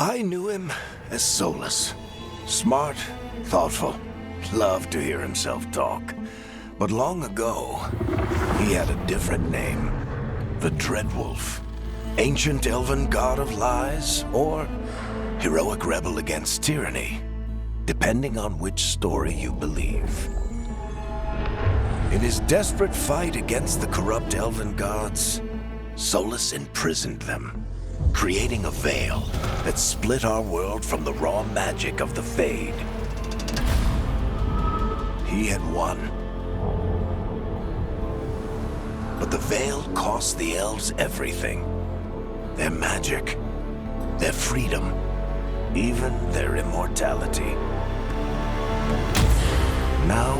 I knew him as Solus. Smart, thoughtful, loved to hear himself talk. But long ago, he had a different name. The Dreadwolf. Ancient elven god of lies, or heroic rebel against tyranny, depending on which story you believe. In his desperate fight against the corrupt elven gods, Solus imprisoned them, creating a veil that split our world from the raw magic of the Fade. He had won. But the veil cost the elves everything. Their magic, their freedom, even their immortality. Now,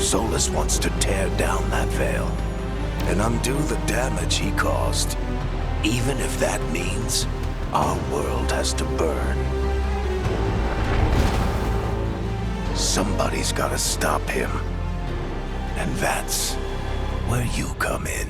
Solus wants to tear down that veil and undo the damage he caused, even if that means our world has to burn. Somebody's gotta stop him, and that's where you come in.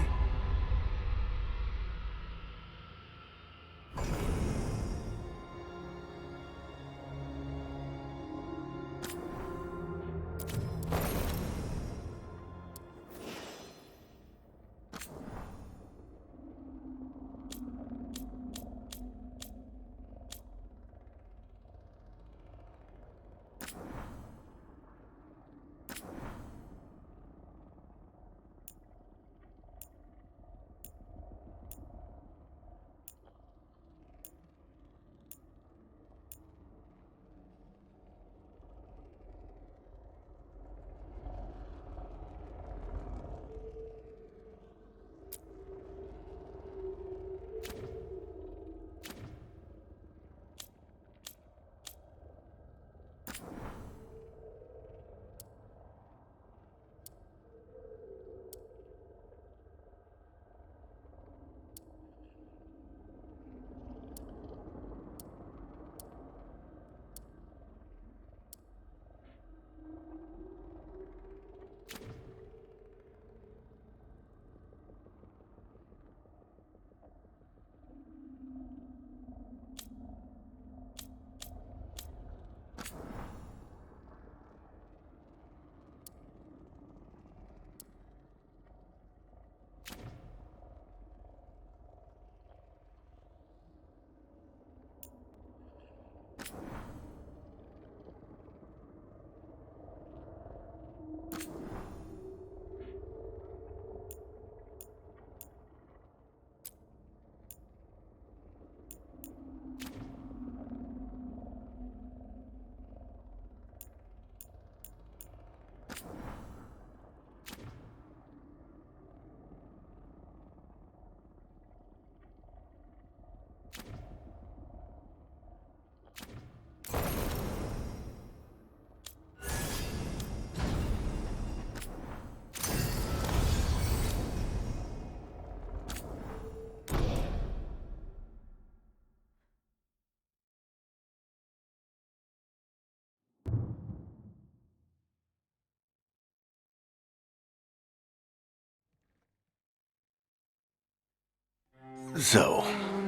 So,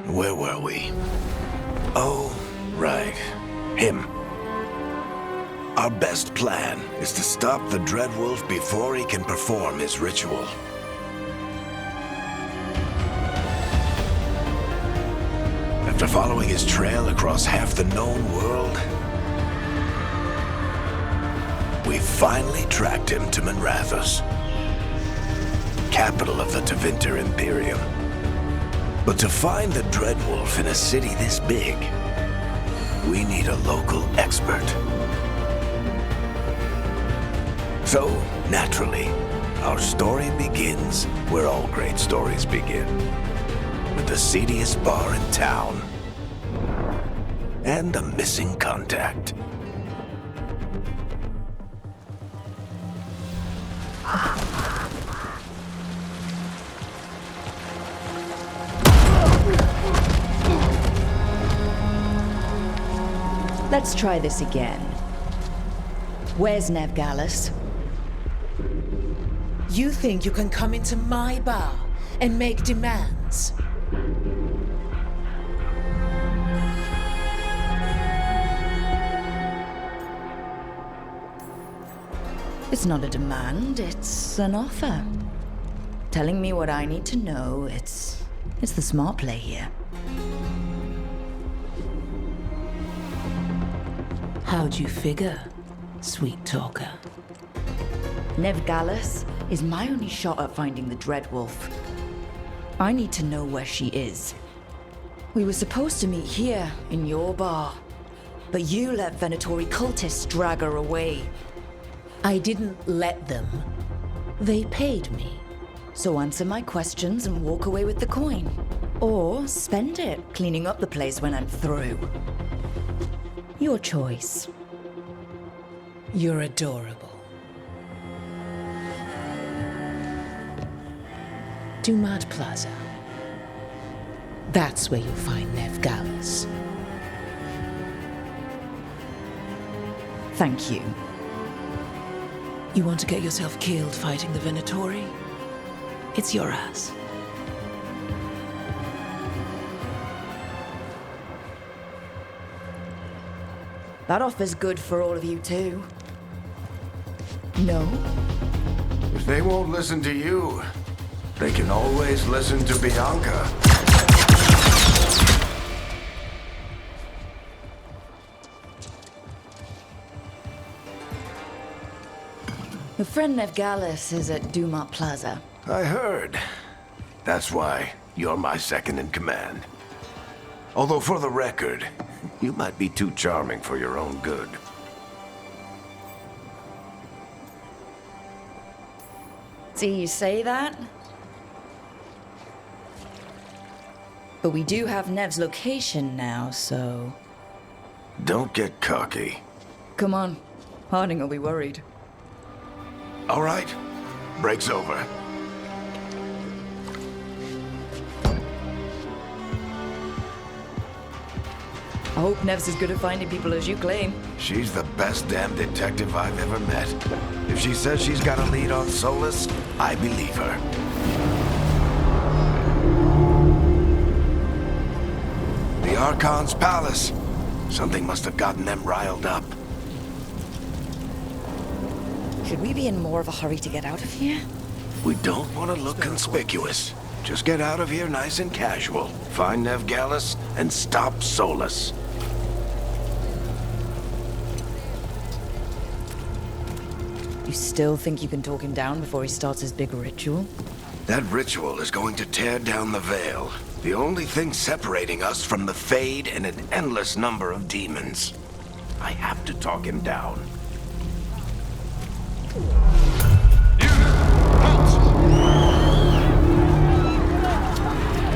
where were we? Oh, right. Him. Our best plan is to stop the Dreadwolf before he can perform his ritual. After following his trail across half the known world, we finally tracked him to Manrathus, capital of the Tevinter Imperium. But to find the Dreadwolf in a city this big, we need a local expert. So, naturally, our story begins where all great stories begin, with the seediest bar in town and a missing contact. Let's try this again. Where's Navgalis? You think you can come into my bar and make demands? It's not a demand, it's an offer. Telling me what I need to know, it's the smart play here. How'd you figure, sweet talker? Nev Gallus is my only shot at finding the Dreadwolf. I need to know where she is. We were supposed to meet here, in your bar. But you let Venatori cultists drag her away. I didn't let them. They paid me. So answer my questions and walk away with the coin. Or spend it cleaning up the place when I'm through. Your choice. You're adorable. Dumad Plaza. That's where you'll find Nev Gallus. Thank you. You want to get yourself killed fighting the Venatori? It's your ass. That offer's good for all of you too. No? If they won't listen to you, they can always listen to Bianca. Your friend Nev Gallus is at Dumont Plaza. I heard. That's why you're my second in command. Although for the record, you might be too charming for your own good. See, you say that? But we do have Nev's location now, so... Don't get cocky. Come on. Harding will be worried. All right. Break's over. I hope Nev's as good at finding people as you claim. She's the best damn detective I've ever met. If she says she's got a lead on Solus, I believe her. The Archon's palace. Something must have gotten them riled up. Should we be in more of a hurry to get out of here? We don't want to look conspicuous. Just get out of here nice and casual. Find Nev Gallus and stop Solus. You still think you can talk him down before he starts his big ritual? That ritual is going to tear down the veil. The only thing separating us from the Fade and an endless number of demons. I have to talk him down.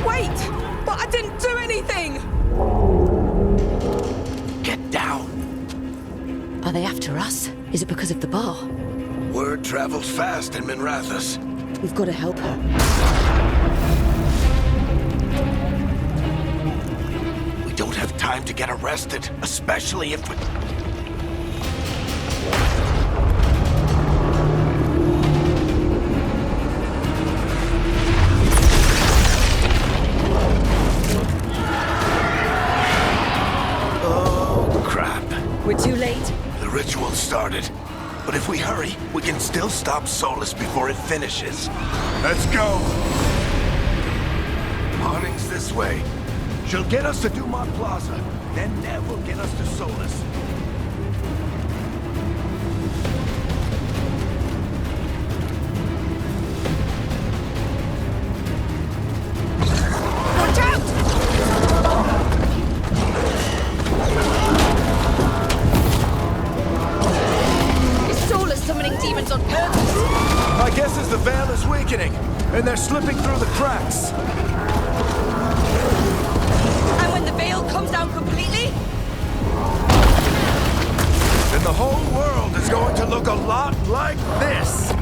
Wait! But I didn't do anything! Get down. Are they after us? Is it because of the bar? Word travels fast in Minrathous. We've got to help her. We don't have time to get arrested, especially if we... Oh, crap. We're too late. The ritual started. But if we hurry, we can still stop Solus before it finishes. Let's go! Harding's this way. She'll get us to Dumont Plaza. Then Nev will get us to Solus. Watch out! Is Solus summoning demons on purpose? My guess is the veil is weakening, and they're slipping through the cracks. And when the veil comes down completely? And the whole world is going to look a lot like this.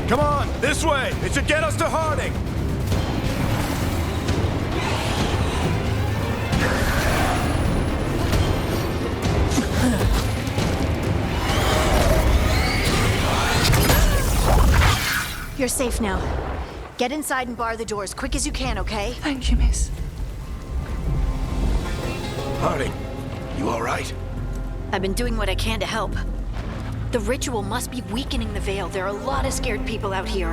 Come on, this way. It should get us to Harding. You're safe now. Get inside and bar the doors quick as you can, okay? Thank you, miss. Harding, you all right? I've been doing what I can to help. The ritual must be weakening the Veil. There are a lot of scared people out here.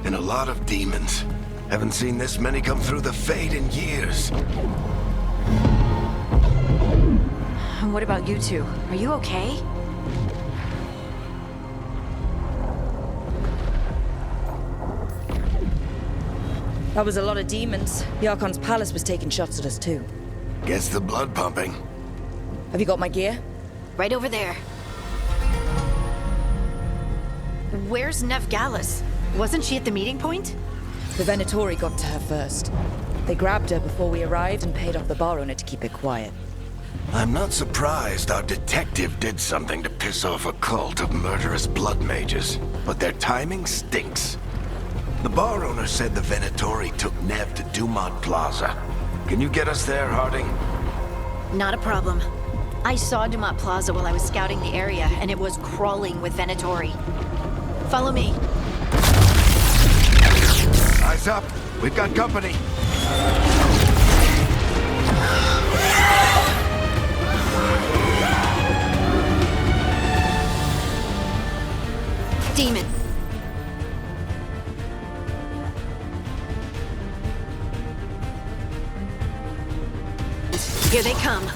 And a lot of demons. Haven't seen this many come through the Fade in years. And what about you two? Are you okay? That was a lot of demons. The Archon's palace was taking shots at us too. Gets the blood pumping. Have you got my gear? Right over there. Where's Nev Gallus? Wasn't she at the meeting point? The Venatori got to her first. They grabbed her before we arrived and paid off the bar owner to keep it quiet. I'm not surprised our detective did something to piss off a cult of murderous blood mages, but their timing stinks. The bar owner said the Venatori took Nev to Dumont Plaza. Can you get us there, Harding? Not a problem. I saw Dumont Plaza while I was scouting the area, and it was crawling with Venatori. Follow me. Eyes up. We've got company. Demon. Here they come.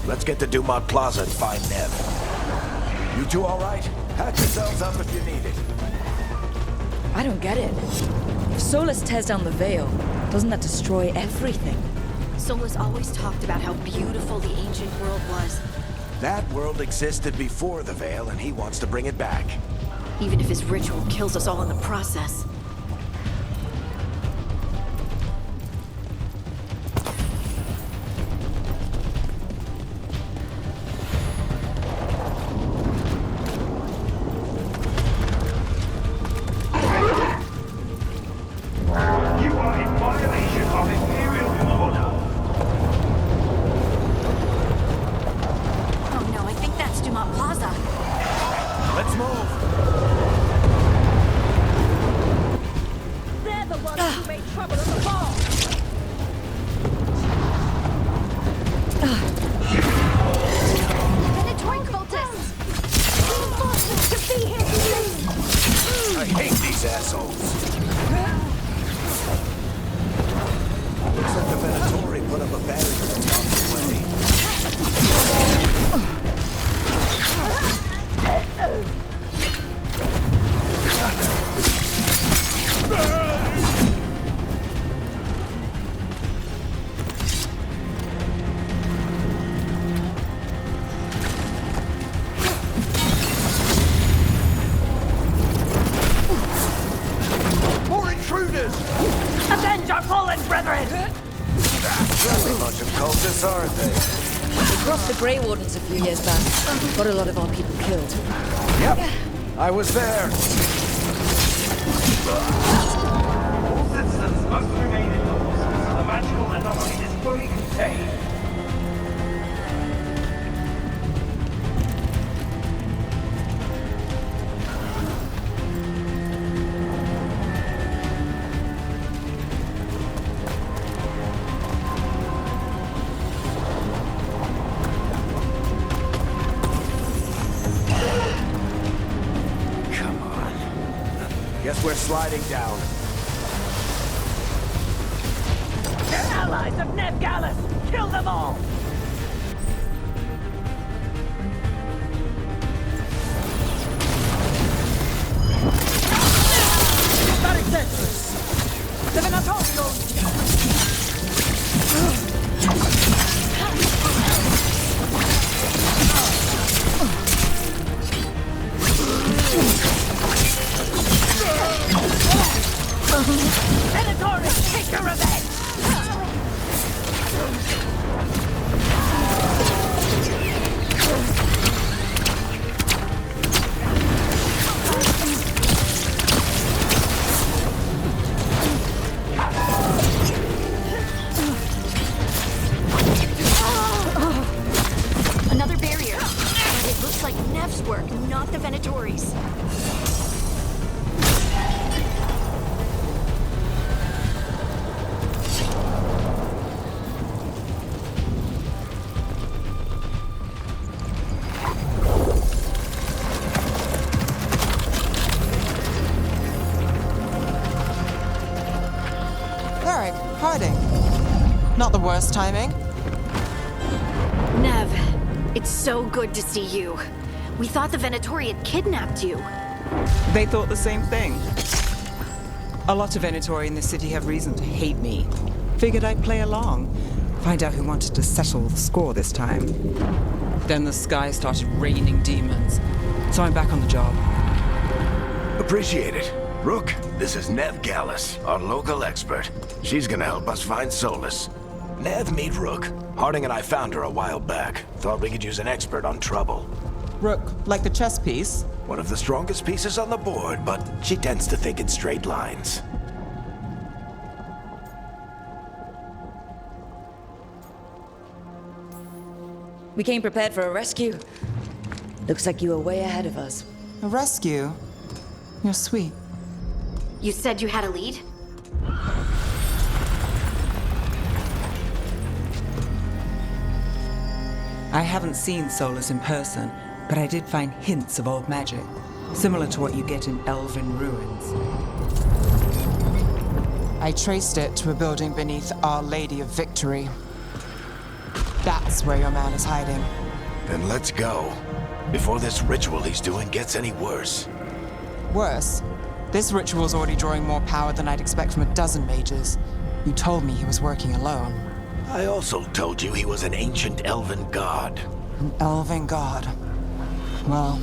Let's get to Dumont Plaza and find Nev. You two all right? Patch yourselves up if you need it. I don't get it. If Solus tears down the Veil, doesn't that destroy everything? Solus always talked about how beautiful the ancient world was. That world existed before the Veil, and he wants to bring it back. Even if his ritual kills us all in the process. Avenge our fallen brethren! That's a bunch of cultists, aren't they? We crossed the Grey Wardens a few years back. Got a lot of our people killed. Yep, I was there. All citizens must remain indoors until the magical anomaly is fully contained. Guess we're sliding down. They're allies of Nev Gallus! Kill them all! That exists! The Venatorios! Venatori, take your revenge! work, not the Venatori's. Alright, hiding. Not the worst timing. Nev, it's so good to see you. We thought the Venatori had kidnapped you. They thought the same thing. A lot of Venatori in this city have reason to hate me. Figured I'd play along. Find out who wanted to settle the score this time. Then the sky started raining demons. So I'm back on the job. Appreciate it. Rook, this is Nev Gallus, our local expert. She's gonna help us find Solus. Nev, meet Rook. Harding and I found her a while back. Thought we could use an expert on trouble. Rook, like the chess piece? One of the strongest pieces on the board, but she tends to think in straight lines. We came prepared for a rescue. Looks like you were way ahead of us. A rescue? You're sweet. You said you had a lead? I haven't seen Solus in person, but I did find hints of old magic, similar to what you get in elven ruins. I traced it to a building beneath Our Lady of Victory. That's where your man is hiding. Then let's go. Before this ritual he's doing gets any worse. Worse, this ritual's already drawing more power than I'd expect from a dozen mages. You told me he was working alone. I also told you he was an ancient elven god. An elven god. Well,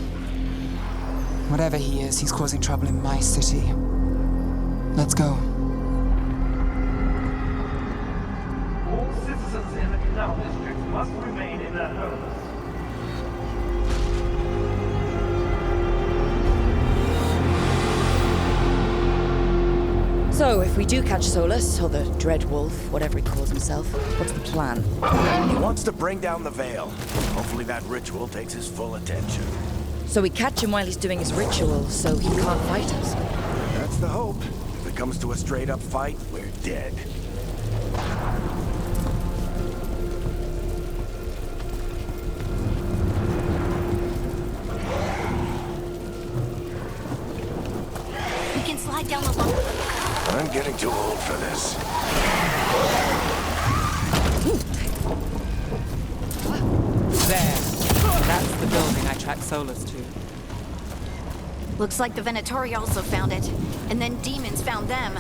whatever he is, he's causing trouble in my city. Let's go. All citizens in the Canal District must remain in their homes. So, if we do catch Solus, or the Dread Wolf, whatever he calls himself, what's the plan? He wants to bring down the veil. Hopefully that ritual takes his full attention. So we catch him while he's doing his ritual, so he can't fight us. That's the hope. If it comes to a straight-up fight, we're dead. We can slide down the lumber. I'm getting too old for this. There. That's the building I tracked Solus to. Looks like the Venatori also found it, and then demons found them.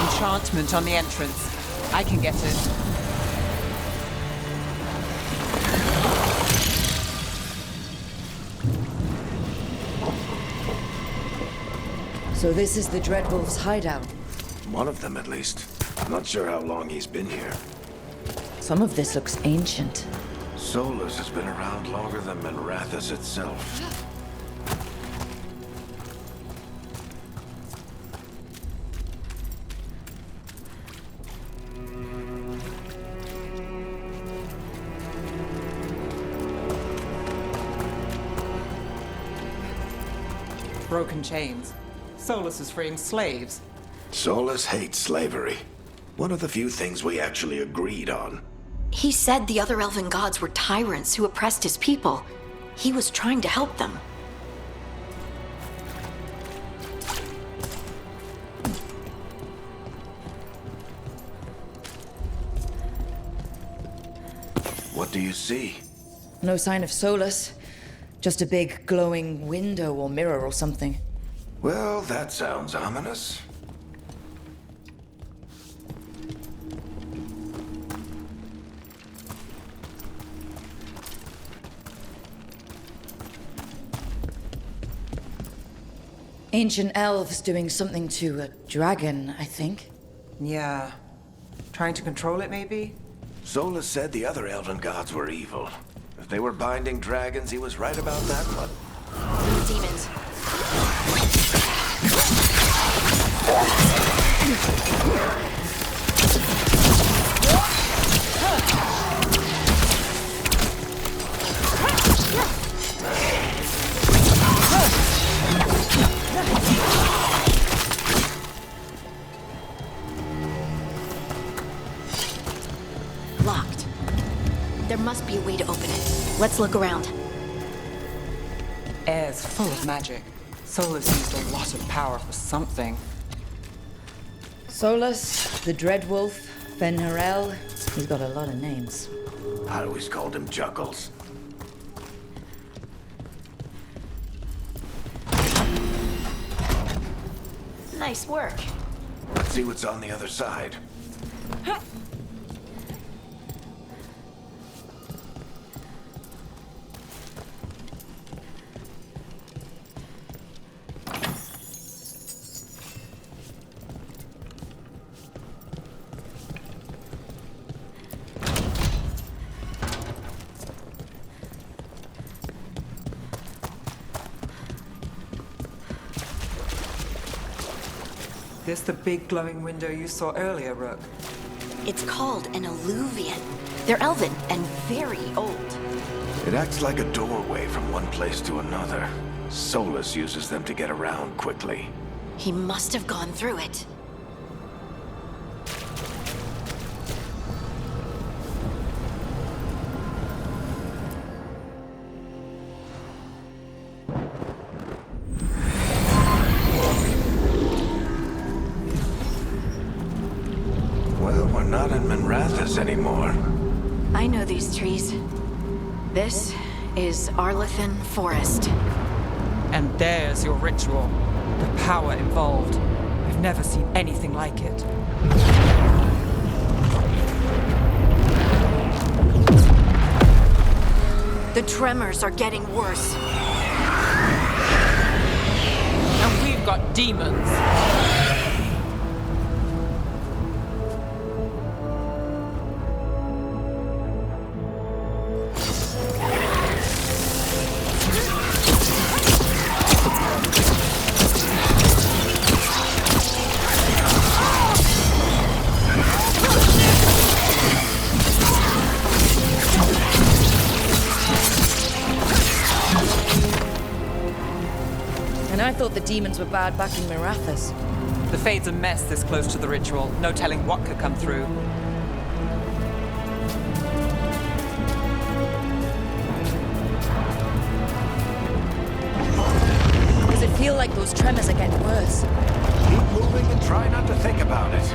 Enchantment on the entrance. I can get it. So this is the Dread Wolf's hideout. One of them, at least. I'm not sure how long he's been here. Some of this looks ancient. Solus has been around longer than Minrathous itself. Broken chains. Solus is freeing slaves. Solus hates slavery. One of the few things we actually agreed on. He said the other elven gods were tyrants who oppressed his people. He was trying to help them. What do you see? No sign of Solus. Just a big glowing window or mirror or something. Well, that sounds ominous. Ancient elves doing something to a dragon, I think. Yeah. Trying to control it, maybe? Solus said the other elven gods were evil. If they were binding dragons, he was right about that one. Demons. Locked. There must be a way to open it. Let's look around. Air's full of magic. Solus used a lot of power for something. Solus, the Dreadwolf, Fen'Harel. He's got a lot of names. I always called him Juggles. Nice work. Let's see what's on the other side. This the big glowing window you saw earlier, Rook? It's called an alluvian. They're elven and very old. It acts like a doorway from one place to another. Solus uses them to get around quickly. He must have gone through it. Well, we're not in Minrathous anymore. I know these trees. This is Arlethan Forest. And there's your ritual. The power involved. I've never seen anything like it. The tremors are getting worse. And we've got demons. And I thought the demons were bad back in Mirathas. The Fade's a mess this close to the ritual. No telling what could come through. Does it feel like those tremors are getting worse? Keep moving and try not to think about it.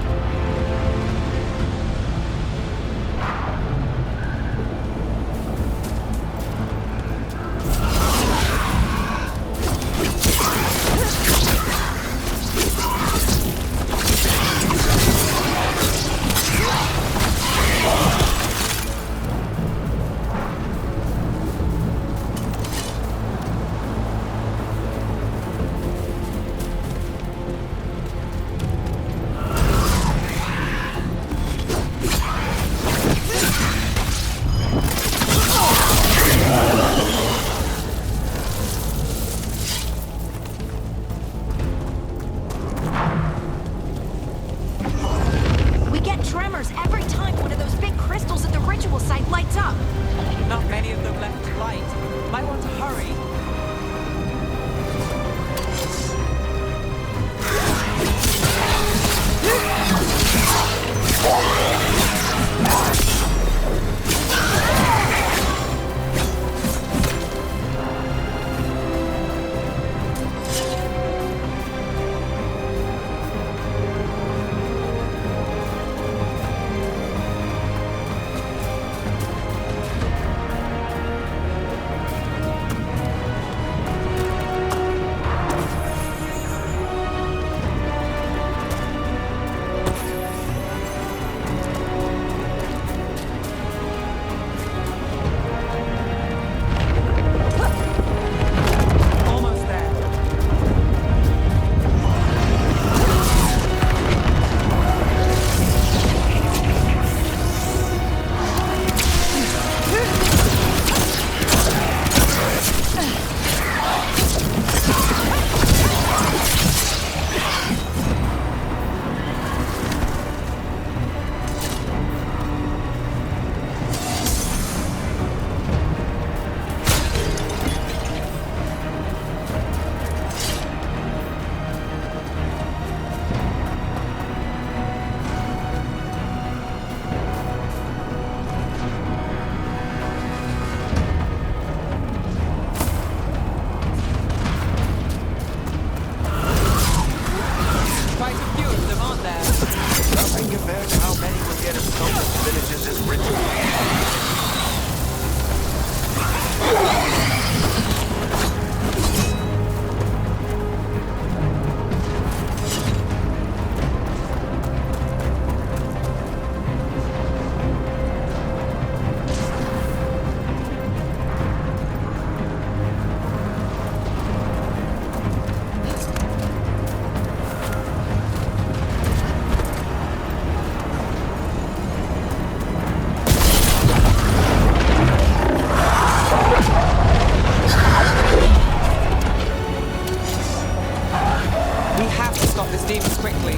this demon quickly.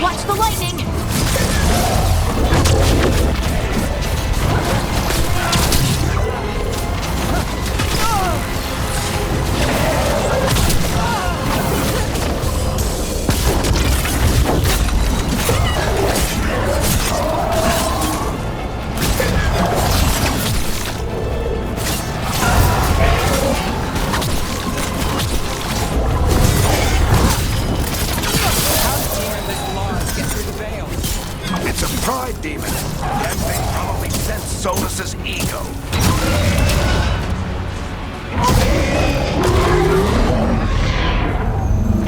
Watch the lightning! It's a pride demon. That thing probably sensed Solus's ego.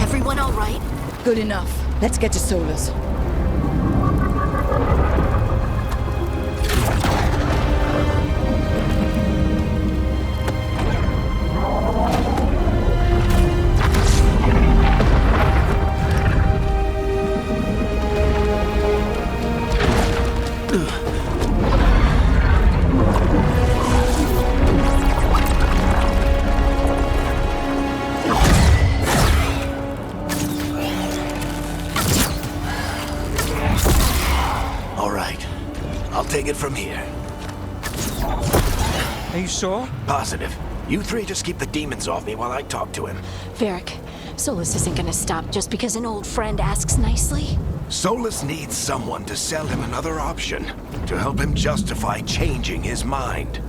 Everyone all right? Good enough. Let's get to Solus. All right. I'll take it from here. Are you sure? Positive. You three just keep the demons off me while I talk to him. Varric, Solus isn't gonna stop just because an old friend asks nicely. Solus needs someone to sell him another option, to help him justify changing his mind.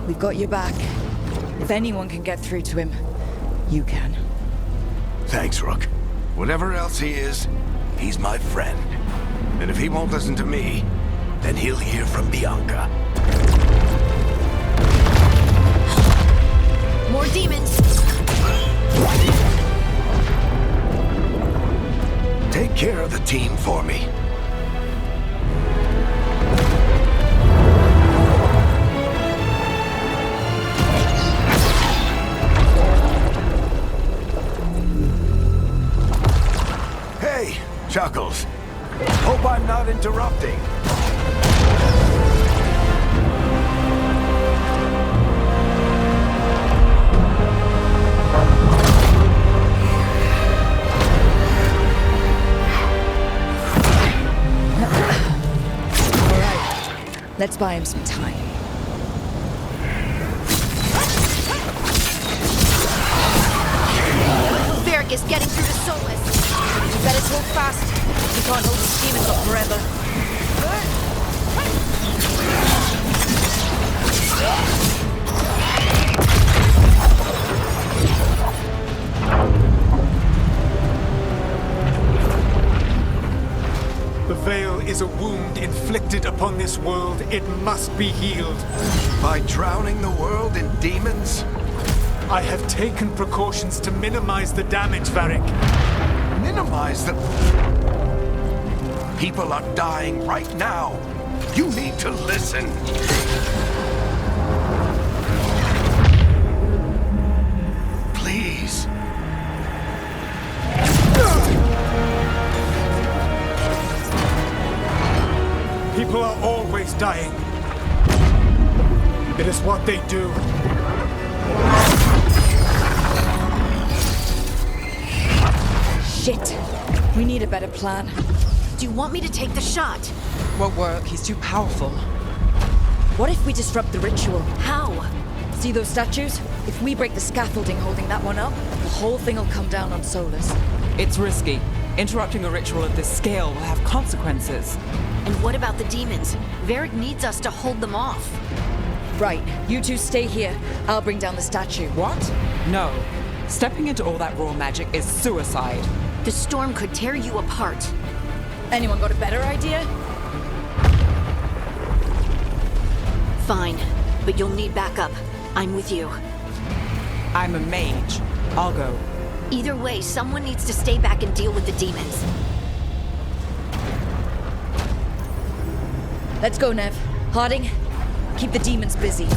We've got your back. If anyone can get through to him, you can. Thanks, Rook. Whatever else he is, he's my friend. And if he won't listen to me, then he'll hear from Bianca. More demons! Take care of the team for me. Hey, Chuckles. Hope I'm not interrupting. Let's buy him some time. Varric is getting through to Solus. You better talk fast. We can't hold these demons up forever. The veil is a wound inflicted upon this world. It must be healed. By drowning the world in demons? I have taken precautions to minimize the damage, Varric. Minimize the... People are dying right now. You need to listen. Please. People are always dying. It is what they do. Shit. We need a better plan. Do you want me to take the shot? Won't work. He's too powerful. What if we disrupt the ritual? How? See those statues? If we break the scaffolding holding that one up, the whole thing will come down on Solus. It's risky. Interrupting a ritual of this scale will have consequences. And what about the demons? Varric needs us to hold them off. Right. You two stay here. I'll bring down the statue. What? No. Stepping into all that raw magic is suicide. The storm could tear you apart. Anyone got a better idea? Fine, but you'll need backup. I'm with you. I'm a mage. I'll go. Either way, someone needs to stay back and deal with the demons. Let's go, Nev. Harding, keep the demons busy.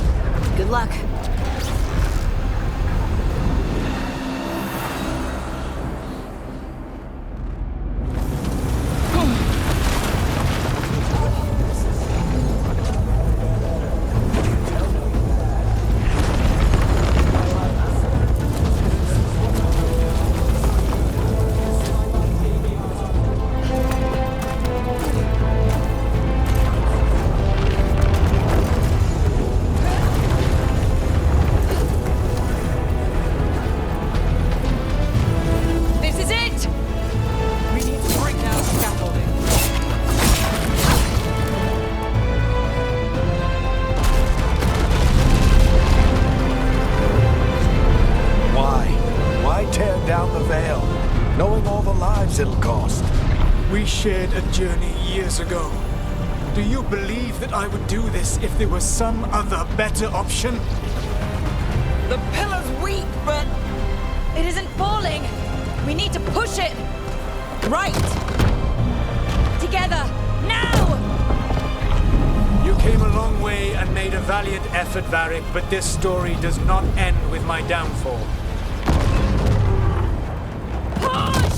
Good luck. down the veil, knowing all the lives it'll cost. We shared a journey years ago. Do you believe that I would do this if there was some other better option? The pillar's weak, but it isn't falling. We need to push it. Right. Together. Now! You came a long way and made a valiant effort, Varric, but this story does not end with my downfall. Push!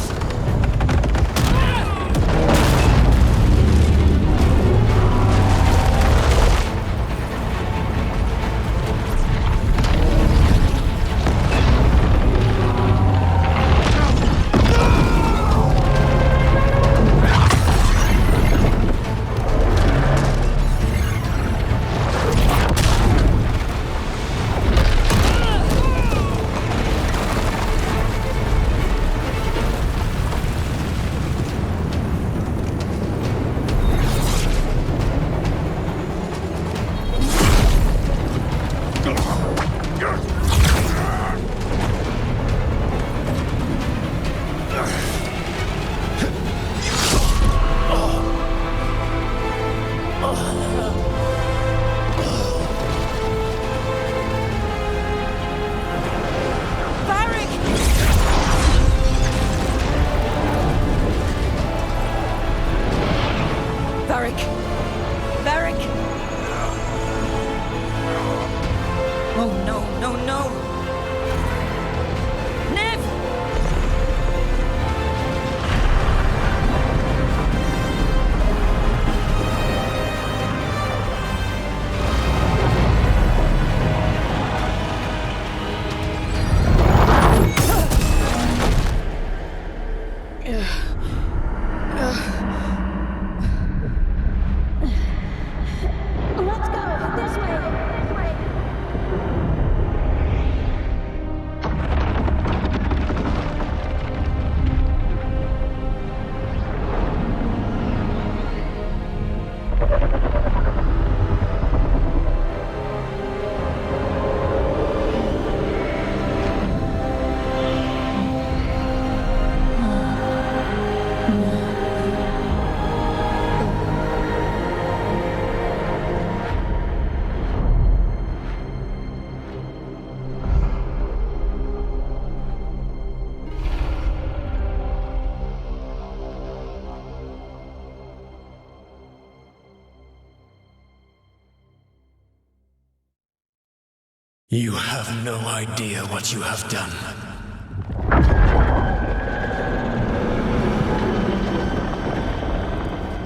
You have no idea what you have done.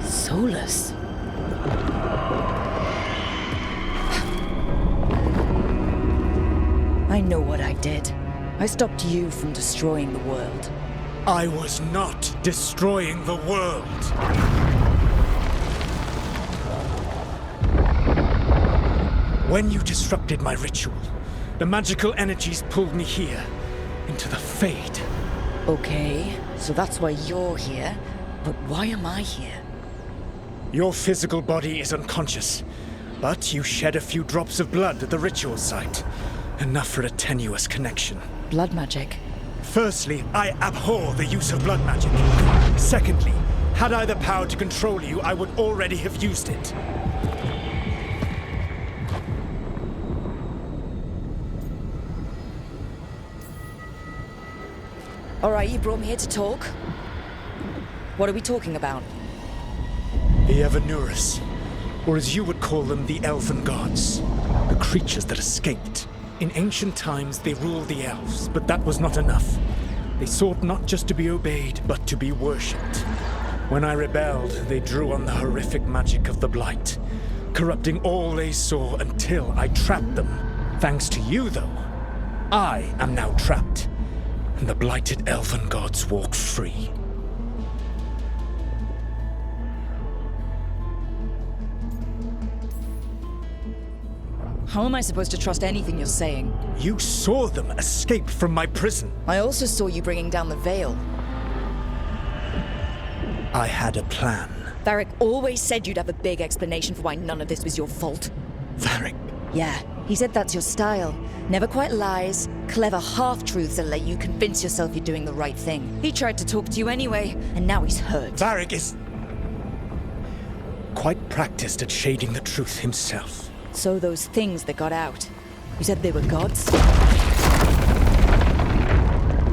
Solus. I know what I did. I stopped you from destroying the world. I was not destroying the world. When you disrupted my ritual, the magical energies pulled me here, into the Fade. Okay, so that's why you're here. But why am I here? Your physical body is unconscious, but you shed a few drops of blood at the ritual site. Enough for a tenuous connection. Blood magic? Firstly, I abhor the use of blood magic. Secondly, had I the power to control you, I would already have used it. All right, you brought me here to talk. What are we talking about? The Evanurus, or as you would call them, the Elven Gods. The creatures that escaped. In ancient times, they ruled the elves, but that was not enough. They sought not just to be obeyed, but to be worshipped. When I rebelled, they drew on the horrific magic of the Blight, corrupting all they saw until I trapped them. Thanks to you, though, I am now trapped, and the blighted Elven Gods walk free. How am I supposed to trust anything you're saying? You saw them escape from my prison. I also saw you bringing down the veil. I had a plan. Varric always said you'd have a big explanation for why none of this was your fault. Varric. Yeah, He said that's your style. Never quite lies, clever half-truths that let you convince yourself you're doing the right thing. He tried to talk to you anyway, and now he's hurt. Varric is quite practiced at shading the truth himself. So those things that got out, you said they were gods?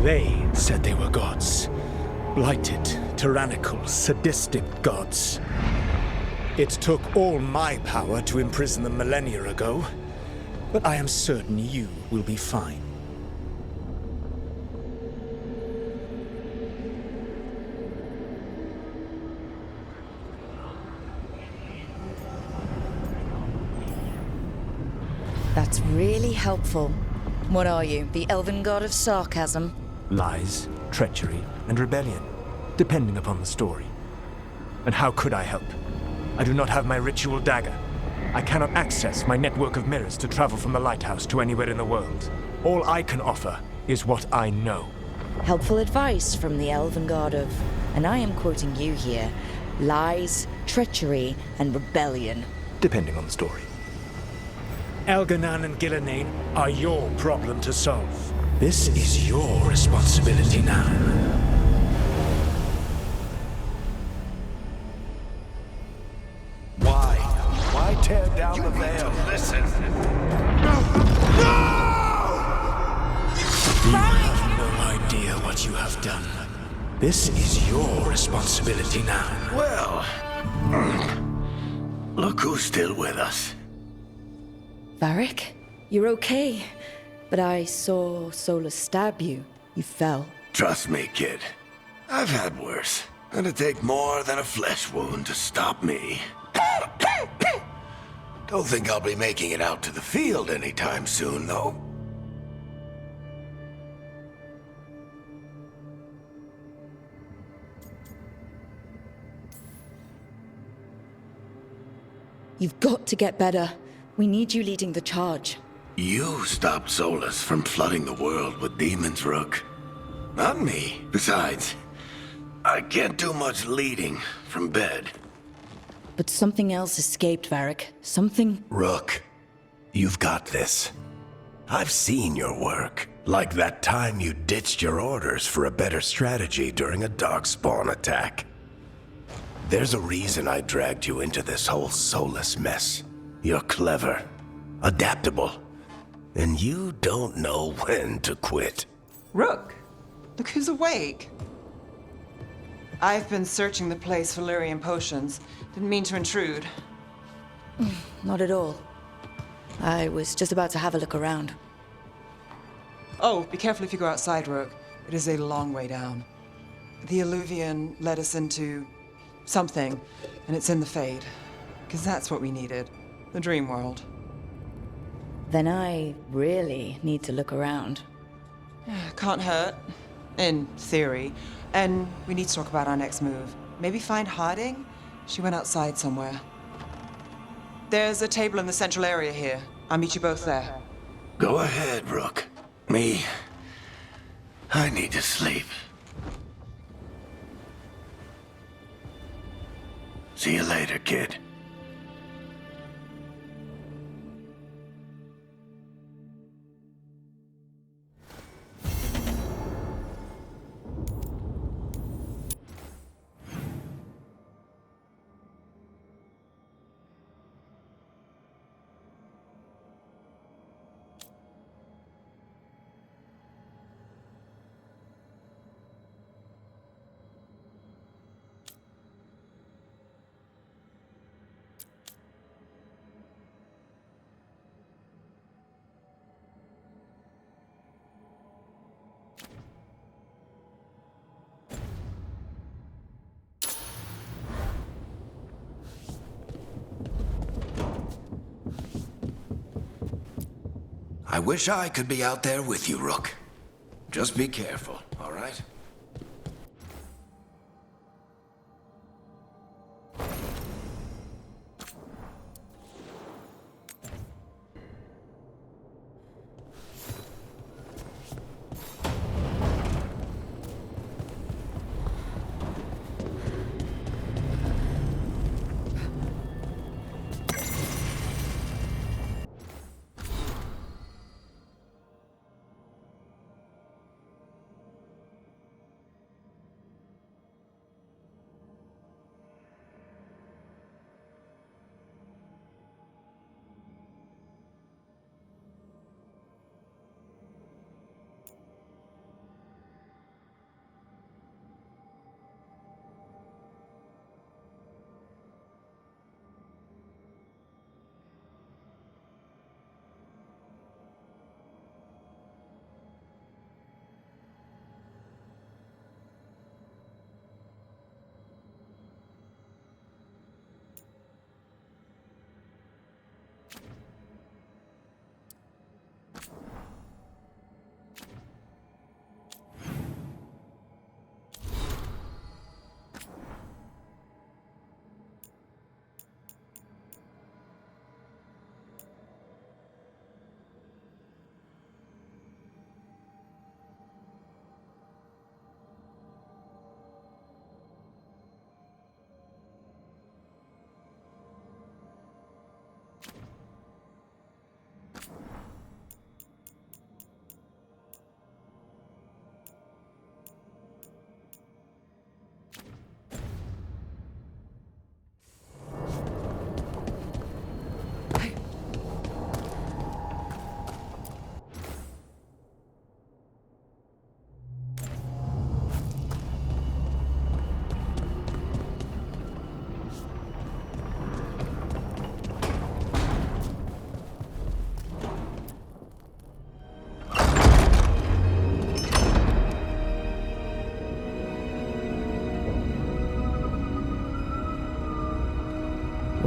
They said they were gods. Blighted, tyrannical, sadistic gods. It took all my power to imprison them millennia ago, but I am certain you will be fine. That's really helpful. What are you, the elven god of sarcasm? Lies, treachery, and rebellion, depending upon the story. And how could I help? I do not have my ritual dagger. I cannot access my network of mirrors to travel from the lighthouse to anywhere in the world. All I can offer is what I know. Helpful advice from the elven god of, and I am quoting you here, lies, treachery, and rebellion. Depending on the story. Elganan and Gillenane are your problem to solve. This is your responsibility now. Why tear down the veil? Listen. You have no idea what you have done. This is your responsibility now. Well, look who's still with us. Varric, you're okay. But I saw Solus stab you. You fell. Trust me, kid. I've had worse. It'd take more than a flesh wound to stop me. Don't think I'll be making it out to the field anytime soon, though. You've got to get better. We need you leading the charge. You stopped Solus from flooding the world with demons, Rook. Not me. Besides, I can't do much leading from bed. But something else escaped, Varric. Something... Rook, you've got this. I've seen your work. Like that time you ditched your orders for a better strategy during a darkspawn attack. There's a reason I dragged you into this whole Solus mess. You're clever, adaptable, and you don't know when to quit. Rook, look who's awake. I've been searching the place for Lyrian potions. Didn't mean to intrude. Not at all. I was just about to have a look around. Oh, be careful if you go outside, Rook. It is a long way down. The Illuvian led us into something, and it's in the Fade. Because that's what we needed. The dream world. Then I really need to look around. Can't hurt. In theory. And we need to talk about our next move. Maybe find Harding? She went outside somewhere. There's a table in the central area here. I'll meet you both there. Go ahead, Rook. Me, I need to sleep. See you later, kid. I wish I could be out there with you, Rook. Just be careful, all right?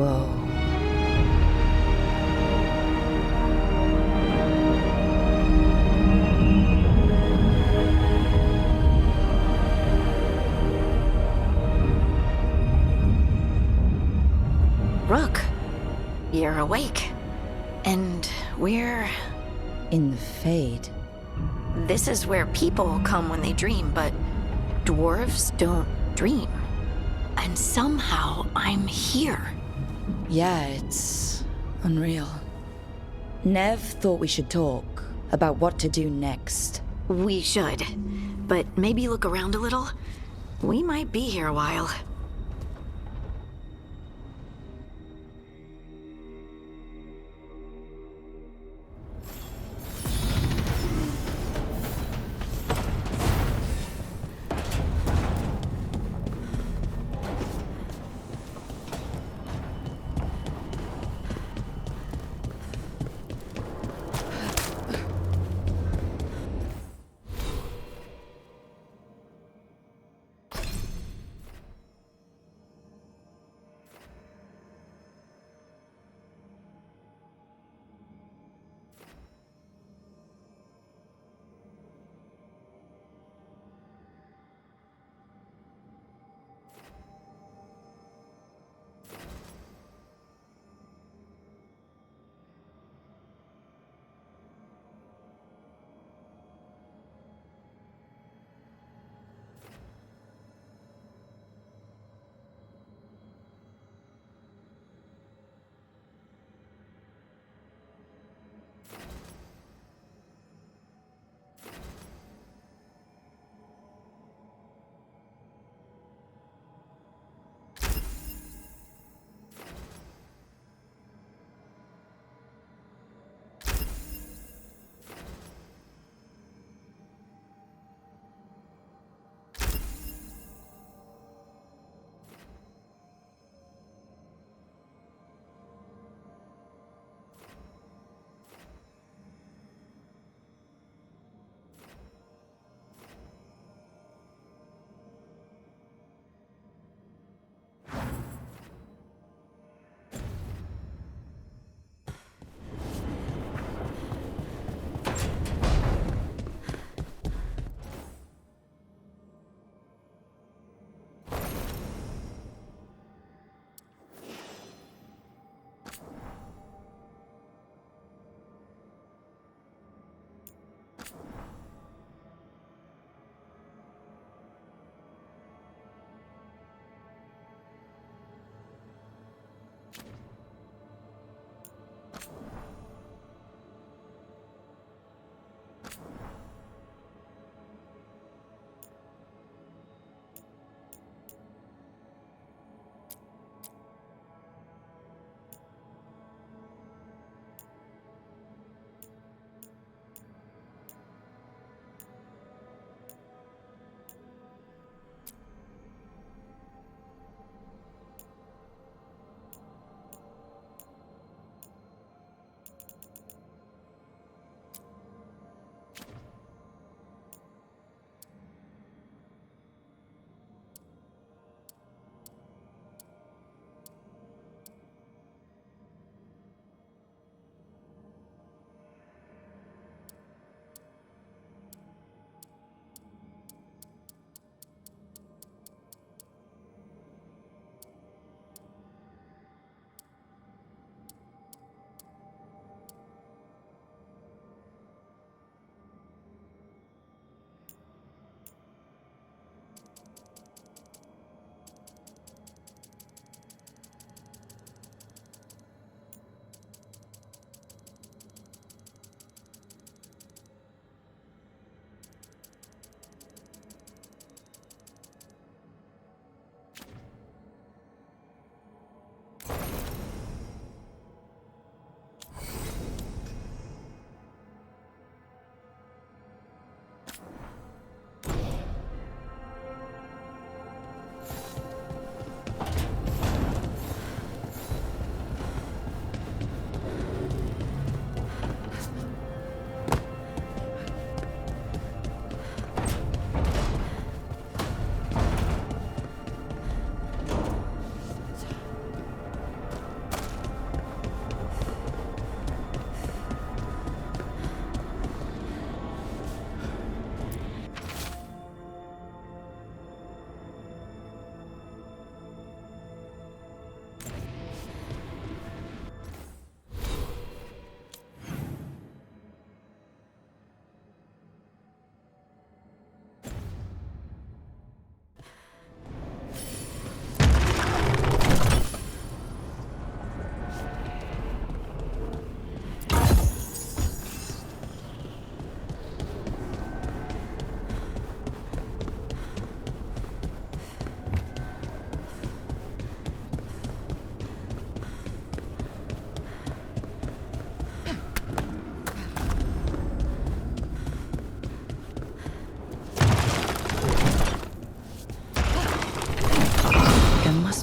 Whoa. Rook, you're awake. And we're... In the Fade. This is where people come when they dream, but dwarves don't dream. And somehow I'm here. Yeah, it's unreal. Nev thought we should talk about what to do next. We should. But maybe look around a little. We might be here a while.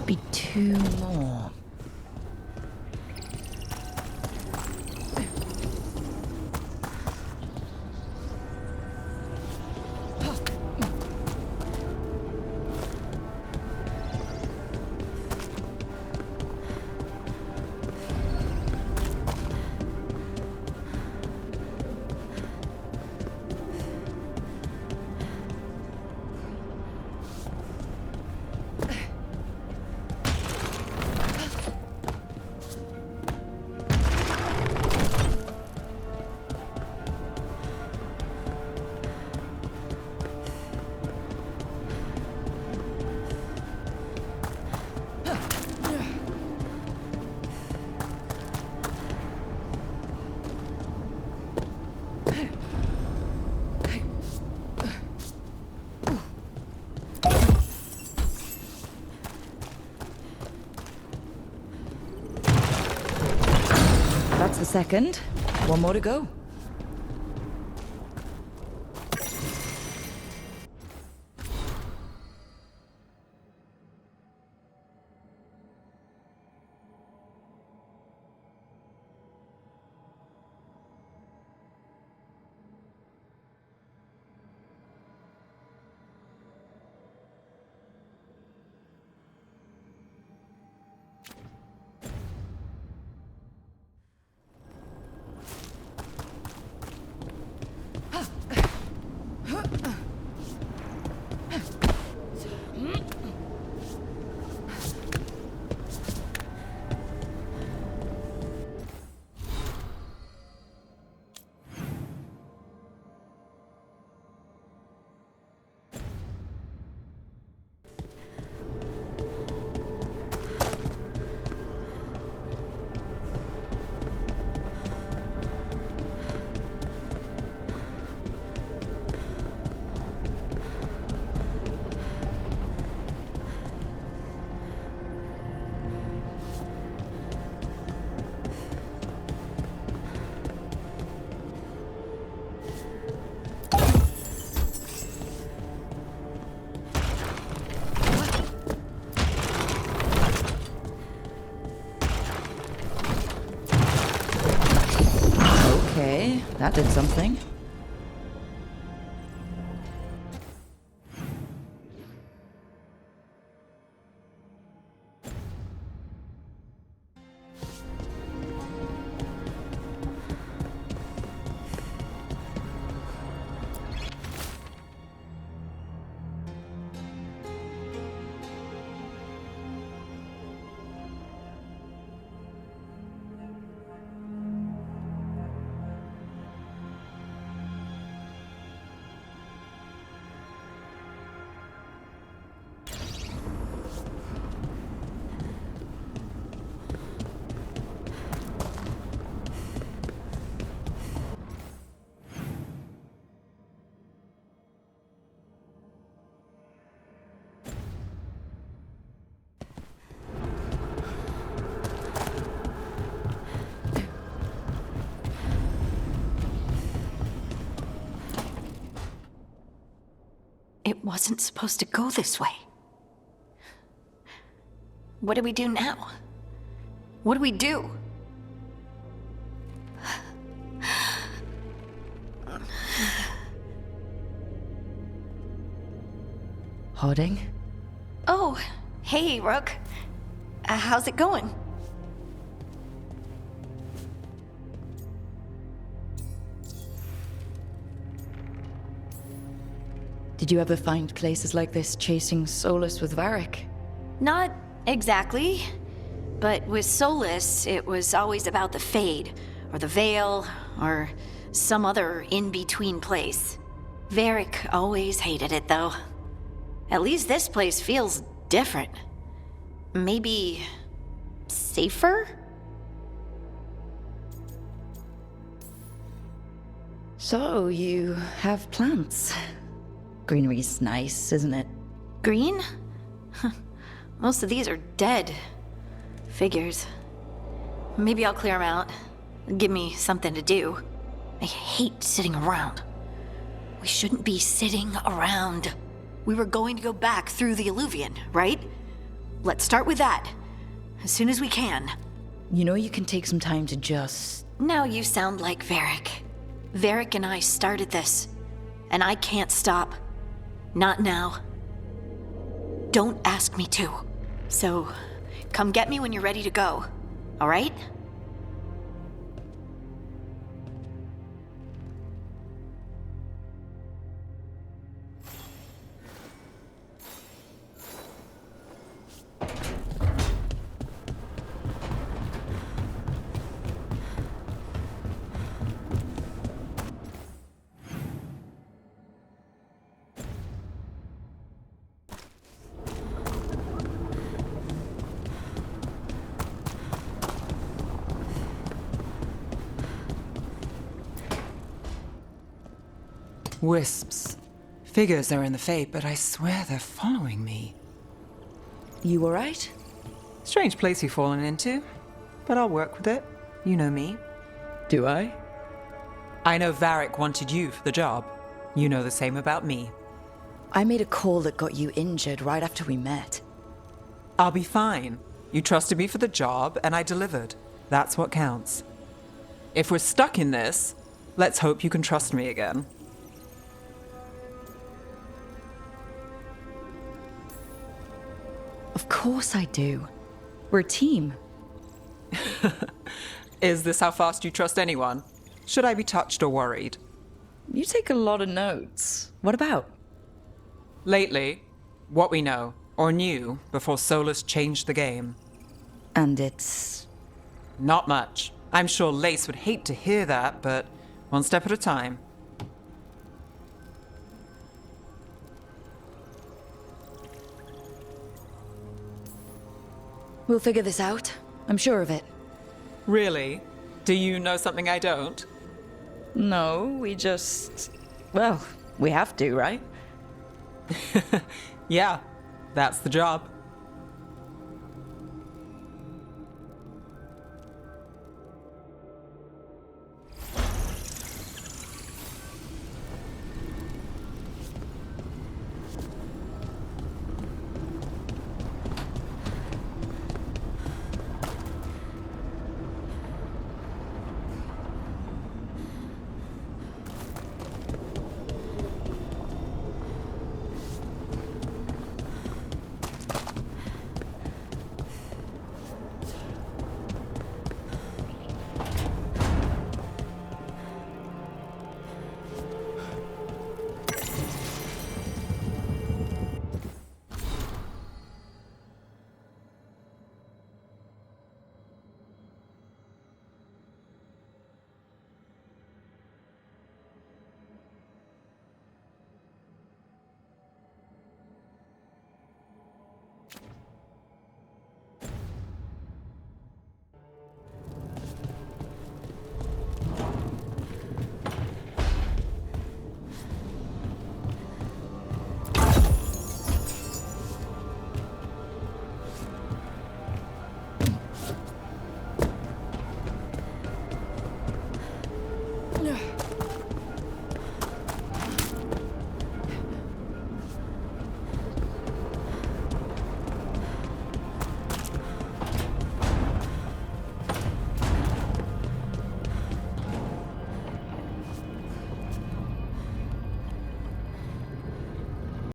be 2 more. That's the second. 1 more to go. Okay, that did something. It wasn't supposed to go this way. What do we do now? What do we do? Harding? Oh, hey, Rook. How's it going? Did you ever find places like this chasing Solus with Varric? Not exactly. But with Solus, it was always about the Fade, or the Veil, or some other in-between place. Varric always hated it, though. At least this place feels different. Maybe safer? So, you have plants. Greenery's nice, isn't it? Green? Most of these are dead. Figures. Maybe I'll clear them out. Give me something to do. I hate sitting around. We shouldn't be sitting around. We were going to go back through the Illuvian, right? let's start with that. As soon as we can. You know you can take some time to just... Now you sound like Varric. Varric and I started this, and I can't stop. Not now. Don't ask me to. So, come get me when you're ready to go, all right? Wisps. Figures are in the fate, but I swear they're following me. You alright? Strange place you've fallen into, but I'll work with it. You know me. Do I? I know Varric wanted you for the job. You know the same about me. I made a call that got you injured right after we met. I'll be fine. You trusted me for the job, and I delivered. That's what counts. If we're stuck in this, let's hope you can trust me again. Of course I do. We're a team. Is this how fast you trust anyone? Should I be touched or worried? You take a lot of notes. What about? Lately, what we know, or knew, before Solus changed the game. And it's... Not much. I'm sure Lace would hate to hear that, but one step at a time. We'll figure this out. I'm sure of it. Really? Do you know something I don't? No, we just... Well, we have to, right? Yeah, that's the job.